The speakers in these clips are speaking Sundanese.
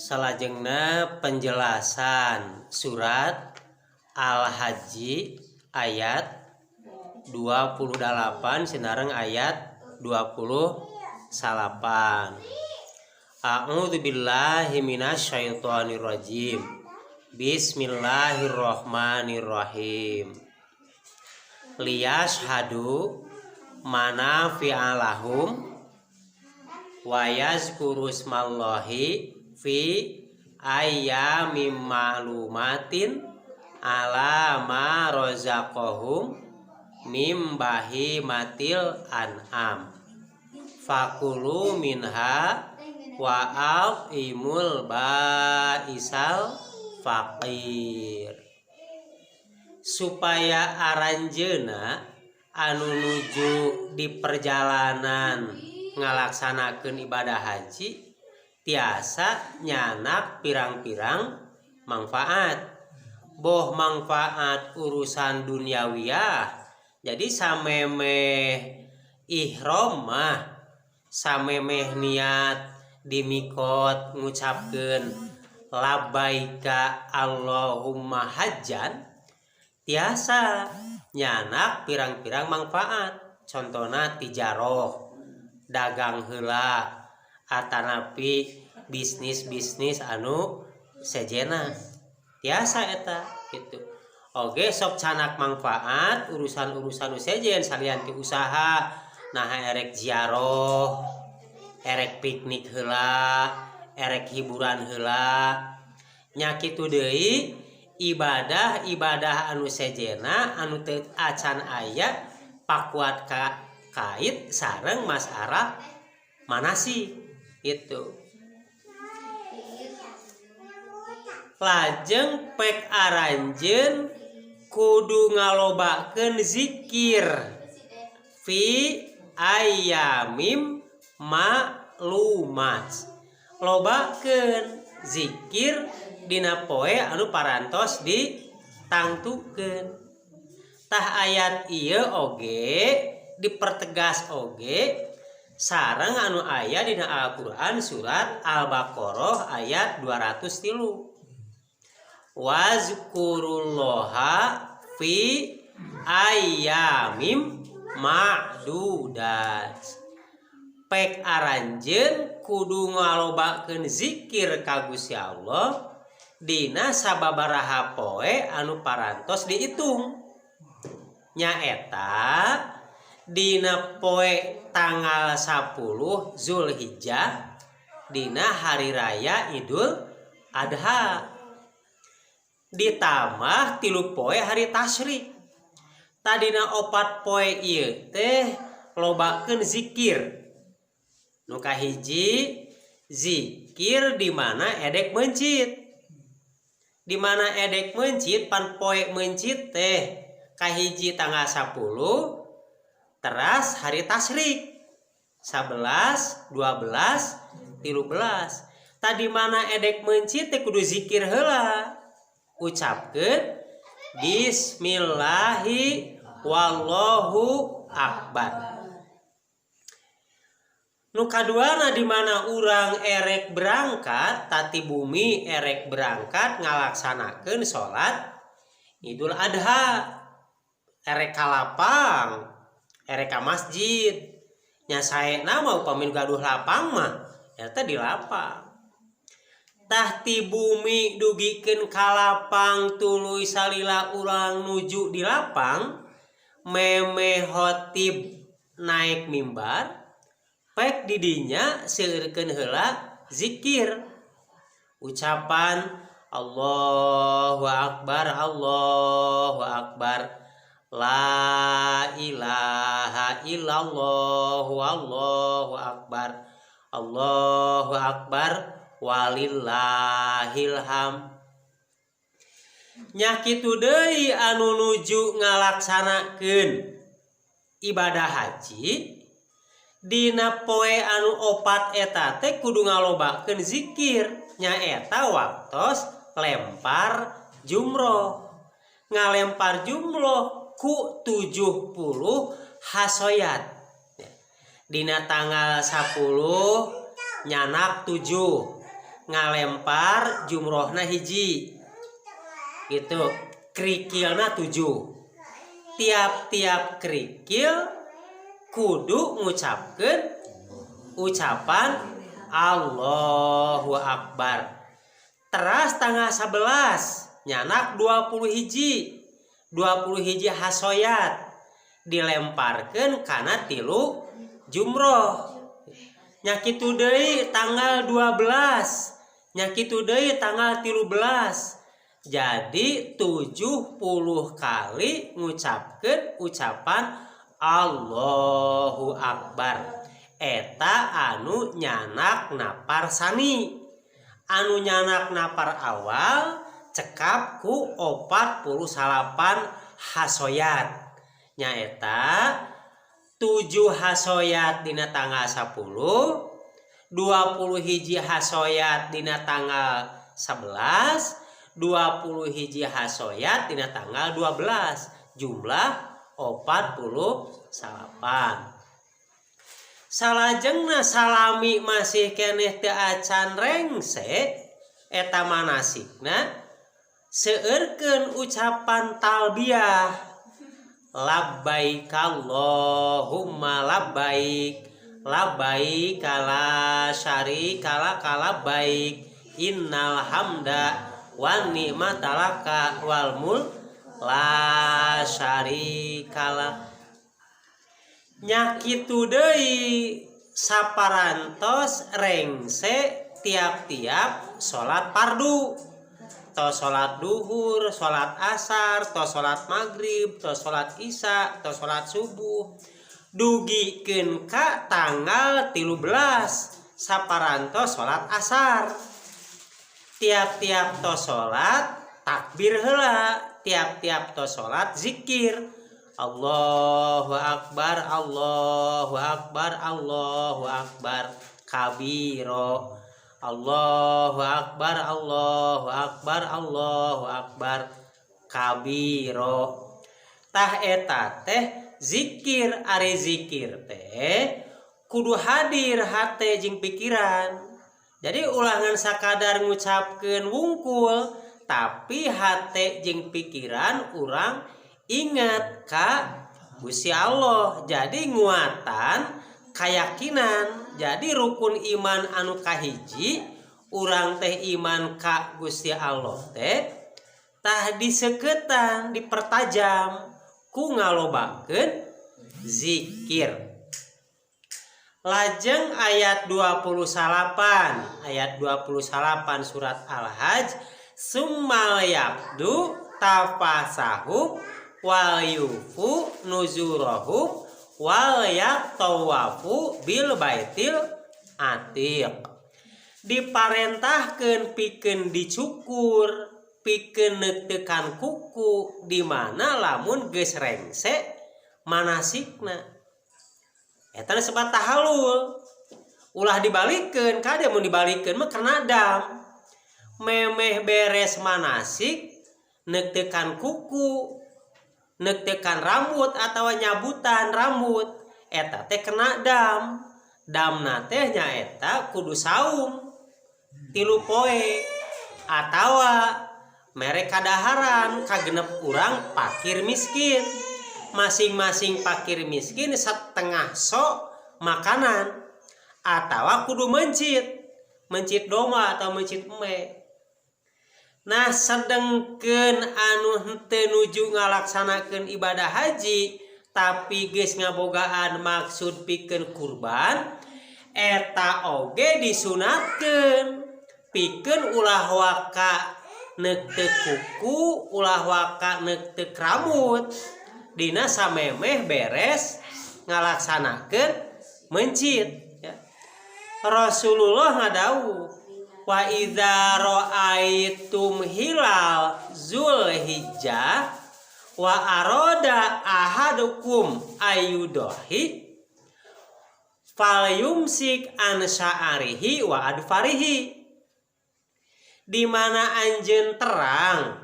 Salajengna penjelasan surat Al-Hajj ayat 28 sinareng ayat 28. A'udzubillahi minasyaitonirrajim. Bismillahirrahmanirrahim. Liyashhadu manafi'a lahum wa yazkuru ismallahi fi ayyamim ma'lumatin ala ma razaqahum mim bahimatil an'am fakulu minha wa a'imul ba'isal faqir. Supaya aranjeuna anu nuju di perjalanan ngalaksanakeun ibadah haji tiasa nyanak pirang-pirang manfaat. Boh manfaat urusan duniawiyah, jadi samemeh ihram mah samemeh niat di mikot ngucapkeun labbaika Allahumma hajjan tiasa nyanak pirang-pirang manfaat. Contohna tijaroh, dagang heula, atanapi bisnis anu sejena tiasa eta gitu. Oge sok canak manfaat urusan-urusan sejen salian ti usaha, nah erek ziarah, erek piknik heula, erek hiburan heula. Nya kitu deui ibadah anu sejena anu teu acan aya pakuat kait sareng masalah manasi itu. Lajeng pek aranjeun kudu ngalobakeun zikir fi ayyamim ma'lumat. Lobakeun zikir dina poe anu parantos ditangtukeun. Tah ayat ieu oge dipertegas oge sareng anu aya dina Al-Qur'an surat Al-Baqarah ayat 203. Wazkurullaha fi ayyamim ma'dudat. Pek aranjeun kudu ngalobakeun zikir ka Gusti Allah dina sababaraha poe anu parantos diitung. Nyaeta dina poe tanggal 10 Zulhijjah dina hari raya Idul Adha, ditambah 3 poe hari tasyrik. Tadina 4 poe ieu teh lobakeun zikir. Nu kahiji zikir di mana edek mencit. Di mana edek mencit pan poe mencit teh kahiji tanggal 10 teras hari tasyrik 11, 12, 13. Tadi mana edek mencit teh kudu zikir heula. Ucapkeun bismillahi wallahu akbar. Nu kaduana di mana urang erek berangkat tati bumi erek berangkat ngalaksanakeun salat Idul Adha, erek ka lapang, erek ka masjid. Nya saena mah upami gaduh lapang mah eta di lapang. Tah ti bumi dugikeun ka lapang tuluy salila urang nuju di lapang memeh khotib naik mimbar pek didinya seueurkeun heula zikir ucapan Allahu akbar la ilaha illallah Allahu akbar walillahil ham. Nya kitu deui anu nuju ngalaksanakeun ibadah haji dina poe anu 4 eta teh kudu ngalobakeun zikir. Nya eta waktos lempar jumroh. Ngalempar jumroh ku 70 hasoyat. Dina tanggal 10 nyanak 7, ngalempar jumrohna hiji itu krikilna 7. Tiap-tiap krikil kudu ngucapkeun ucapan Allahu Akbar. Teras tanggal 11 nyanak 20 hiji hasoyat dilemparkeun kana 3 jumroh. Nya kitu deui tanggal 12, nya kitu deui tanggal 13. Jadi 70 kali ngucapkeun ucapan Allahu Akbar. Eta anu nyanak napar sani. Anu nyanak napar awal cekap ku 48 hasoyat. Nyaeta 7 hasoyat dina tanggal 10, 20 hiji hasoyat dina tanggal 11, 20 hiji hasoyat dina tanggal 12, jumlah 48. Salajengna salami masih keneh teu acan rengse eta manasikna seueurkeun ucapan talbiyah labbaik Allahumma labbaik labbaik la syarika lak labbaik innal hamda wan ni'mata laka wal mulk la syarika lak. Nya kitu deui saparantos rengse tiap-tiap salat fardu. To salat duhur, salat asar, to salat maghrib, to salat isya, to salat subuh. Dugikeun ka tanggal 13 saparantos salat asar. Tiap-tiap to salat takbir heula, tiap-tiap to salat zikir. Allahu Akbar, Allahu Akbar, Allahu Akbar kabiro. Allahu Akbar, Allahu Akbar, Allahu Akbar kabiro. Tah eta teh zikir, ari zikir teh kudu hadir hate jeung pikiran. Jadi ulangan sakadar ngucapkeun wungkul, tapi hate jeung pikiran urang ingat ka Gusti Allah. Jadi nguatan keyakinan. Jadi rukun iman anu kahiji urang teh iman ka Gusti Allah teh tah diseuketan dipertajam ku ngalobakeun zikir. Lajeng ayat 28 surat Al-Hajj summal yaqdu tafasahu wal yufu nuzurahum wal yatawafu bil baitil atiq. Diparentahkeun pikeun dicukur, pikeun neutekan kuku di mana lamun geus rengse manasikna. Eta disebut tahallul. Ulah dibalikeun, kada mun dibalikeun mah kana dam. Memeh beres manasik neutekan kuku, neutekan rambut atau nyabutan rambut eta teh kena dam. Damna teh nyaeta kudu saum 3 poe atawa mere kadaharan kagenep urang fakir miskin. Masing-masing fakir miskin setengah sok makanan atawa kudu mencit domba atau mencit eme. Nah sedengkeun anu henteu nuju ngalaksanakeun ibadah haji tapi geus ngabogaan maksud pikeun kurban eta oge disunatkeun pikeun ulah waka neuteuk kuku, ulah waka neuteuk rambut dina samemeh beres ngalaksanakeun mencit ya. Rasulullah ngadawuh wa idza ra'aitum hilal Zulhijjah wa arada ahadukum ayudahi falyumsik an sya'arihi wa adfarihi. Di mana anjeun terang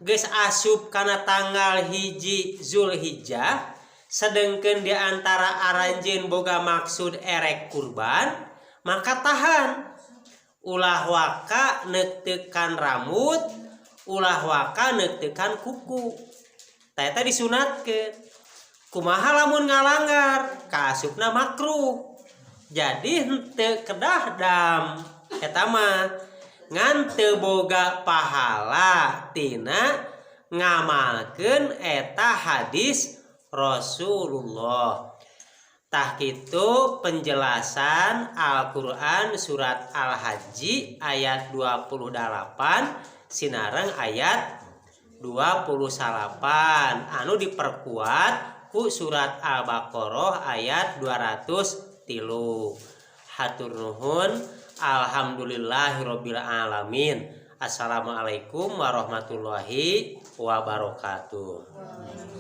geus asup kana tanggal hiji Zulhijjah sedengkeun di antara aranjeun boga maksud erek kurban maka tahan ulah waka neutekan rambut, ulah waka neutekan kuku. Eta disunatkeun. Kumaha lamun ngalanggar? Kaasupna makruh. Jadi henteu kedah dam. Eta mah ngan teu boga pahala tina ngamalkeun eta hadis Rasulullah. Tah kitu penjelasan Al-Qur'an surat Al-Hajj ayat 28 sinareng ayat 28 anu diperkuat ku surat Al-Baqarah ayat 203. Hatur nuhun. Alhamdulillahirabbil alamin. Assalamualaikum warahmatullahi wabarakatuh.